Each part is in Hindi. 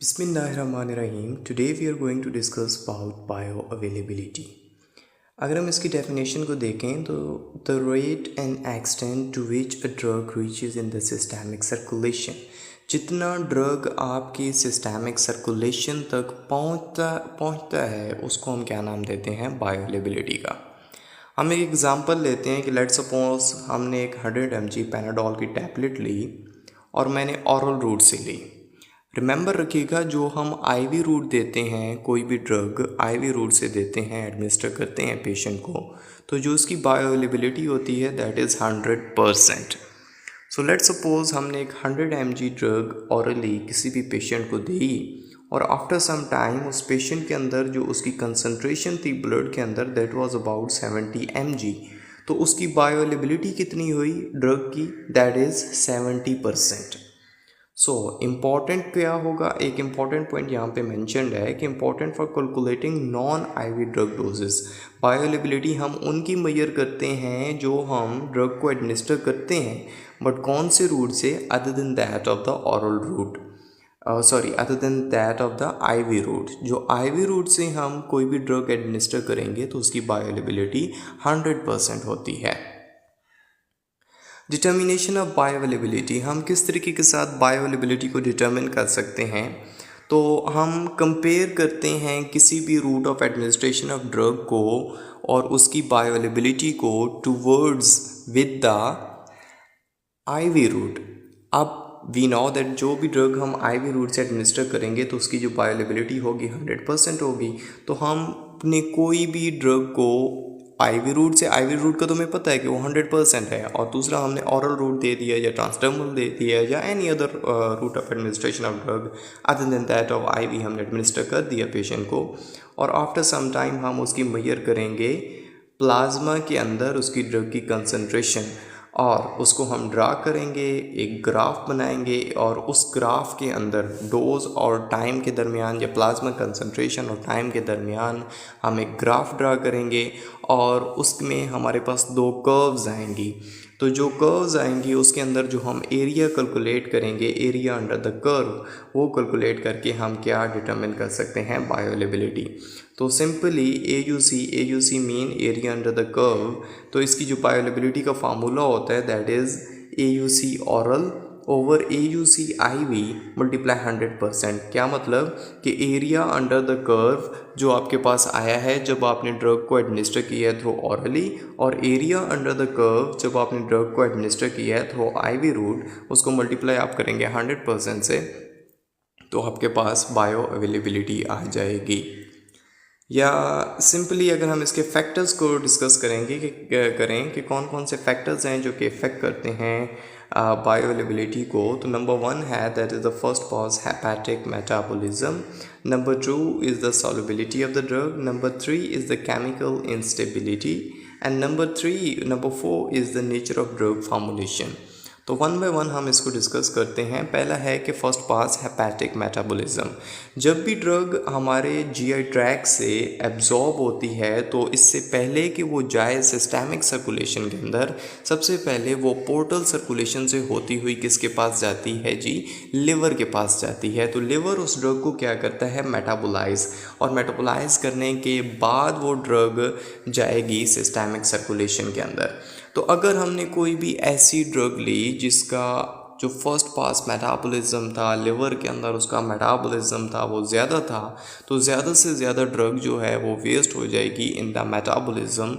बिस्मिल्लाहिर्रहमानिर्रहीम। Today we are going to discuss about bioavailability. अगर हम इसकी डेफिनेशन को देखें तो the rate and extent to which a drug reaches in the systemic circulation, जितना ड्रग आपकी सिस्टमिक सर्कुलेशन तक पहुंचता है उसको हम क्या नाम देते हैं, बायो अवेलेबिलिटी का। हम एक एग्ज़ाम्पल लेते हैं कि लेट सपोज हमने एक 100 mg पैनाडोल की टैबलेट ली और मैंने ऑरल रूट से ली। रिमेंबर रखिएगा, जो हम आईवी रूट देते हैं, कोई भी ड्रग आईवी रूट से देते हैं, एडमिनिस्टर करते हैं पेशेंट को, तो जो उसकी बायो अवेलेबिलिटी होती है that is 100%। So let suppose हमने एक 100 mg ड्रग ऑरली किसी भी पेशेंट को दी और आफ्टर सम टाइम उस पेशेंट के अंदर जो उसकी कंसनट्रेशन थी ब्लड के अंदर दैट वाज अबाउट 70 mg, तो उसकी बायो अवेलेबिलिटी कितनी हुई ड्रग की, दैट इज़ 70%। सो इम्पॉर्टेंट क्या होगा, एक इम्पॉर्टेंट पॉइंट यहाँ पे मेंशन्ड है कि important for calculating non IV drug doses, bio availability हम उनकी मेजर करते हैं जो हम ड्रग को एडमिनिस्टर करते हैं, बट कौन से रूट से, other than that of the oral route, other than that of the IV route. जो आईवी रूट से हम कोई भी ड्रग एडमिनिस्टर करेंगे तो उसकी बायो अवेलेबिलिटी 100% होती है। डिटर्मिनेशन ऑफ बायो अवेलेबिलिटी, हम किस तरीके के साथ बायो अवेलेबिलिटी को डिटर्मिन कर सकते हैं, तो हम कंपेयर करते हैं किसी भी route of administration of drug को और उसकी बायो अवेलेबिलिटी को towards with the IV route. अब वी नो दैट जो भी ड्रग हम आईवी रूट से एडमिनिस्टर करेंगे तो उसकी जो बायो अवेलेबिलिटी होगी 100% होगी। तो हम अपने कोई भी ड्रग को आईवी रूट से, आईवी रूट का तो हमें पता है कि वो 100% है, और दूसरा हमने ऑरल रूट दे दिया या ट्रांसडर्मल दे दिया या any other route of administration of drug other than that of IV हमने एडमिनिस्टर कर दिया पेशेंट को, और आफ्टर सम टाइम हम उसकी मेजर करेंगे प्लाज्मा के अंदर उसकी ड्रग की कंसनट्रेशन, और उसको हम ड्रा करेंगे, एक ग्राफ बनाएंगे, और उस ग्राफ के अंदर डोज और टाइम के दरमियान या प्लाज्मा कंसंट्रेशन और टाइम के दरमियान हम एक ग्राफ ड्रा करेंगे, और उसमें हमारे पास दो कर्व्स आएंगी। तो जो कर्व्स आएंगी उसके अंदर जो हम एरिया कैलकुलेट करेंगे, एरिया अंडर द कर्व, वो कैलकुलेट करके हम क्या डिटरमिन कर सकते हैं, बायो अवेलेबिलिटी। तो simply a mean area under the curve, तो इसकी जो बायो अवेलेबिलिटी का फार्मूला होता है that is AUC oral over AUC IV multiply 100%। क्या मतलब कि एरिया अंडर द कर्व जो आपके पास आया है जब आपने ड्रग को एडमिनिस्टर किया है थ्रू ऑरली, और एरिया अंडर द कर्व जब आपने ड्रग को एडमिनिस्टर किया है थ्रू IV रूट, उसको मल्टीप्लाई आप करेंगे 100% से, तो आपके पास बायो अवेलेबिलिटी आ जाएगी। या सिंपली अगर हम इसके फैक्टर्स को डिस्कस करें कि कौन कौन से फैक्टर्स हैं जो कि इफ़ेक्ट करते हैं बायो अवेलेबिलिटी को, तो नंबर 1 है that is the first cause hepatic metabolism, number 2 is the solubility of the drug, number 3 is the chemical instability, and number 4 is the nature of drug formulation. तो वन बाय वन हम इसको डिस्कस करते हैं। पहला है कि फर्स्ट पास हेपेटिक मेटाबॉलिज्म। जब भी ड्रग हमारे जीआई ट्रैक से एब्जॉर्ब होती है तो इससे पहले कि वो जाए सिस्टमिक सर्कुलेशन के अंदर, सबसे पहले वो पोर्टल सर्कुलेशन से होती हुई किसके पास जाती है जी, लिवर के पास जाती है। तो लिवर उस ड्रग को क्या करता है, मेटाबोलाइज, और मेटाबोलाइज करने के बाद वो ड्रग जाएगी सिस्टमिक सर्कुलेशन के अंदर। तो अगर हमने कोई भी ऐसी ड्रग ली जिसका जो फर्स्ट पास मेटाबॉलिज्म था, लिवर के अंदर उसका मेटाबॉलिज्म था वो ज़्यादा था, तो ज़्यादा से ज़्यादा ड्रग जो है वो वेस्ट हो जाएगी in the metabolism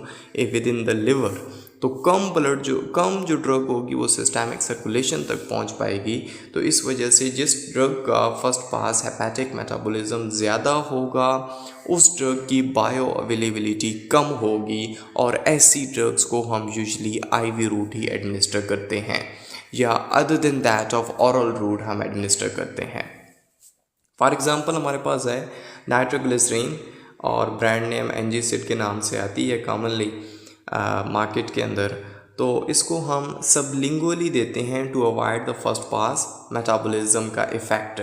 with in the liver. तो कम जो ड्रग होगी वो सिस्टमिक सर्कुलेशन तक पहुंच पाएगी। तो इस वजह से जिस ड्रग का फर्स्ट पास हेपेटिक मेटाबॉलिज्म ज़्यादा होगा उस ड्रग की बायो अवेलेबिलिटी कम होगी, और ऐसी ड्रग्स को हम यूजुअली आईवी रूट ही एडमिनिस्टर करते हैं, या other than that of oral route हम एडमिनिस्टर करते हैं। फॉर एग्ज़ाम्पल हमारे पास है नाइट्रोग्लिसरीन, और ब्रांड नेम एनजीसिड के नाम से आती है कॉमनली मार्केट के अंदर। तो इसको हम सबलिंगुअली देते हैं to avoid the first pass metabolism का इफ़ेक्ट।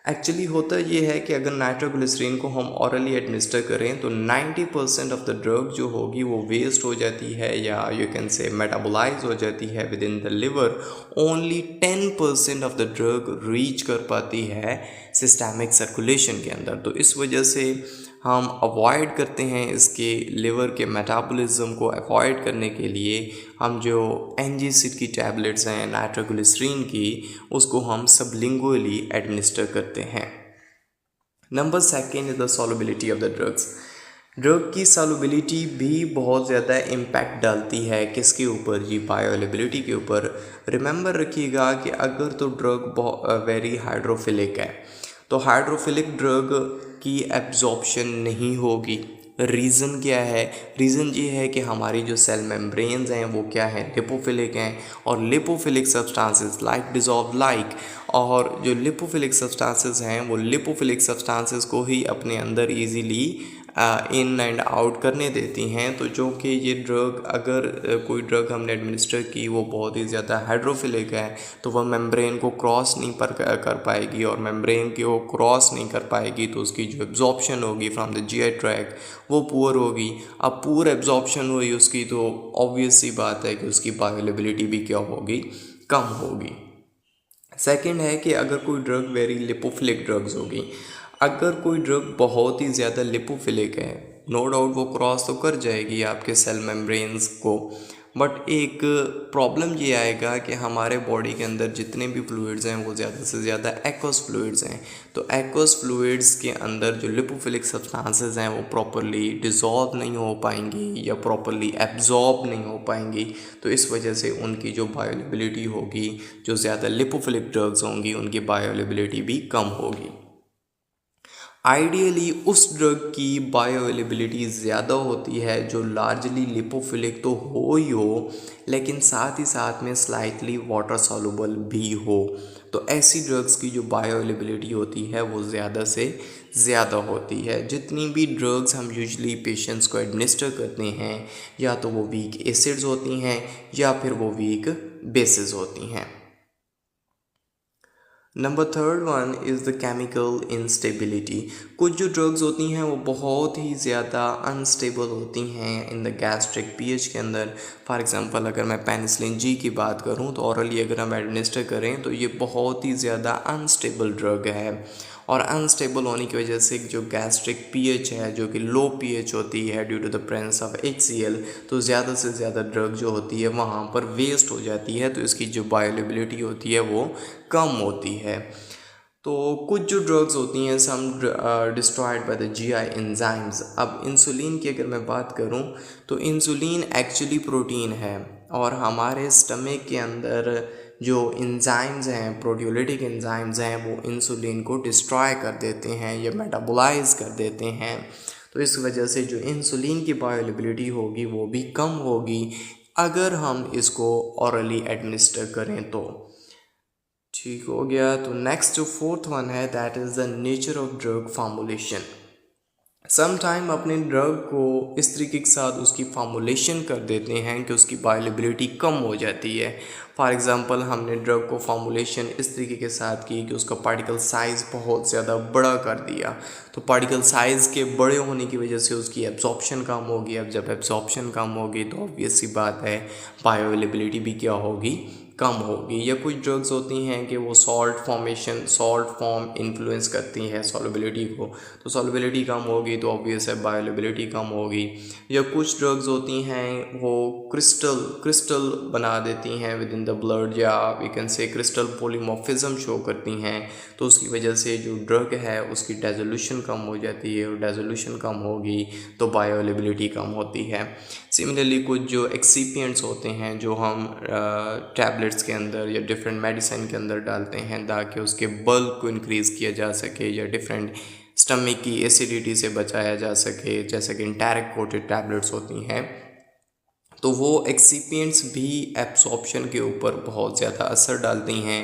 एक्चुअली होता ये है कि अगर नाइट्रोग्लिसरीन को हम ऑरली एडमिनिस्टर करें तो 90% ऑफ द ड्रग जो होगी वो वेस्ट हो जाती है या यू कैन से मेटाबोलाइज हो जाती है with in the liver. Only 10% of the drug reach कर पाती है सिस्टमिक सर्कुलेशन के अंदर। तो इस वजह से हम अवॉइड करते हैं इसके लिवर के मेटाबॉलिज्म को अवॉइड करने के लिए हम जो एनजीसिड की टैबलेट्स हैं नाइट्रोग्लिसरीन की उसको हम सबलिंगुअली एडमिनिस्टर करते हैं। Number second is the solubility of the drugs. Drug की सॉल्युबिलिटी भी बहुत ज़्यादा इम्पैक्ट डालती है किसके ऊपर जी, बायोअवेलेबिलिटी के ऊपर। रिमेंबर रखिएगा कि अगर तो ड्रग वेरी हाइड्रोफिलिक है तो हाइड्रोफिलिक ड्रग की एब्जॉर्प्शन नहीं होगी। रीज़न क्या है? रीज़न ये है कि हमारी जो सेल मेम्ब्रेन्स हैं वो क्या है, लिपोफिलिक हैं। और lipophilic substances like dissolve like, और जो लिपोफिलिक सब्सटेंसेस हैं वो लिपोफिलिक सब्सटेंसेस को ही अपने अंदर इजीली इन एंड आउट करने देती हैं। तो जो कि ये ड्रग अगर कोई ड्रग हमने एडमिनिस्टर की वो बहुत ही ज़्यादा हाइड्रोफिलिक है तो वह मेम्ब्रेन को क्रॉस नहीं कर पाएगी, और मेम्ब्रेन की वो क्रॉस नहीं कर पाएगी तो उसकी जो एब्जॉर्प्शन होगी फ्रॉम द जीआई ट्रैक्ट वो पुअर होगी। अब पुअर एब्जॉर्प्शन हुई उसकी तो ऑब्वियस सी बात है कि उसकी बायोअवेलेबिलिटी भी क्या होगी, कम होगी। सेकंड है कि अगर कोई ड्रग वेरी लिपोफिलिक ड्रग्स होगी, अगर कोई ड्रग बहुत ही ज़्यादा लिपोफिलिक है नो डाउट वो क्रॉस तो कर जाएगी आपके सेल मेम्ब्रेन्स को, बट एक प्रॉब्लम ये आएगा कि हमारे बॉडी के अंदर जितने भी फ्लूइड्स हैं वो ज़्यादा से ज़्यादा एक्वस फ्लूइड्स हैं। तो एक्वस फ्लूइड्स के अंदर जो लिपोफिलिक सब्सटेंसेस हैं वो प्रॉपरली डिज़ोल्व नहीं हो पाएंगी या प्रॉपरली एब्जॉर्ब नहीं हो पाएंगी। तो इस वजह से उनकी जो बायोअवेलेबिलिटी होगी, जो ज़्यादा लिपोफिलिक ड्रग्स होंगी उनकी बायोअवेलेबिलिटी भी कम होगी। आइडियली उस ड्रग की बायोअवेलेबिलिटी ज़्यादा होती है जो लार्जली लिपोफिलिक तो हो ही हो लेकिन साथ ही साथ में स्लाइटली वाटर सॉल्युबल भी हो। तो ऐसी ड्रग्स की जो बायोअवेलेबिलिटी होती है वो ज़्यादा से ज़्यादा होती है। जितनी भी ड्रग्स हम यूजुअली पेशेंट्स को एडमिनिस्टर करते हैं या तो वो वीक एसिड्स होती हैं या फिर वो वीक बेसिस होती हैं। Number third one is the chemical instability. कुछ जो ड्रग्स होती हैं वो बहुत ही ज़्यादा अनस्टेबल होती हैं इन द गैस्ट्रिक पीएच के अंदर। फॉर एग्जांपल अगर मैं पेनिसिलिन जी की बात करूं तो ऑरली अगर हम एडमिनिस्टर करें तो ये बहुत ही ज़्यादा अनस्टेबल ड्रग है, और अनस्टेबल होने की वजह से जो गैस्ट्रिक पीएच है जो कि लो पीएच होती है due to the presence of HCl, तो ज़्यादा से ज़्यादा ड्रग जो होती है वहाँ पर वेस्ट हो जाती है, तो इसकी जो बायोअवेलेबिलिटी होती है वो कम होती है। तो कुछ जो ड्रग्स होती हैं some destroyed by the GI enzymes. अब इंसुलिन की अगर मैं बात करूं तो इंसुलिन एक्चुअली प्रोटीन है, और हमारे स्टमक के अंदर जो एंजाइम्स हैं, प्रोटियोलिटिक एंजाइम्स हैं, वो इंसुलिन को डिस्ट्रॉय कर देते हैं या मेटाबोलाइज कर देते हैं। तो इस वजह से जो इंसुलिन की बायोअवेलेबिलिटी होगी वो भी कम होगी अगर हम इसको ऑरली एडमिनिस्टर करें तो। ठीक हो गया। तो नेक्स्ट जो फोर्थ वन है that is the nature of drug formulation. Sometime अपने ड्रग को इस तरीके के साथ उसकी फार्मूलेशन कर देते हैं कि उसकी बायोअवेलेबिलिटी कम हो जाती है। फॉर एग्ज़ाम्पल हमने ड्रग को फार्मूलेशन इस तरीके के साथ की कि उसका पार्टिकल साइज़ बहुत ज़्यादा बड़ा कर दिया, तो पार्टिकल साइज़ के बड़े होने की वजह से उसकी एब्जॉर्प्शन कम होगी। अब जब एब्जॉर्प्शन कम होगी तो ऑब्वियस सी बात है बायोअवेलेबिलिटी भी क्या होगी, कम होगी। या कुछ ड्रग्स होती हैं कि वो सॉल्ट फॉर्म इन्फ्लुएंस करती है सॉल्युबिलिटी को, तो सॉल्युबिलिटी कम होगी तो ऑब्वियस है बायोअवेलेबिलिटी कम होगी। या कुछ ड्रग्स होती हैं वो क्रिस्टल बना देती हैं विद इन द ब्लड, या we can say crystal polymorphism show करती हैं, तो उसकी वजह से जो ड्रग है उसकी डेजोल्यूशन कम हो जाती है, और डेजोल्यूशन कम होगी तो बायोअवेलेबिलिटी कम होती है। सिमिलरली कुछ जो एक्सीपिएंट्स होते हैं जो हम टैबलेट्स के अंदर या डिफरेंट मेडिसिन के अंदर डालते हैं ताकि उसके बल्क को इंक्रीज़ किया जा सके या डिफरेंट स्टमक की एसिडिटी से बचाया जा सके, जैसे कि इंटैरिक कोटेड टैबलेट्स होती हैं, तो वो एक्सीपिएंट्स भी एब्जॉर्प्शन के ऊपर बहुत ज़्यादा असर डालती हैं।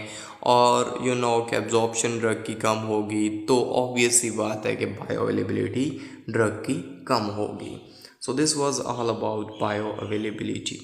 और यू नो कि एब्जॉर्प्शन ड्रग की कम होगी तो ऑब्वियस सी बात है कि बायोअवेलेबिलिटी ड्रग की कम होगी। So this was all about bioavailability.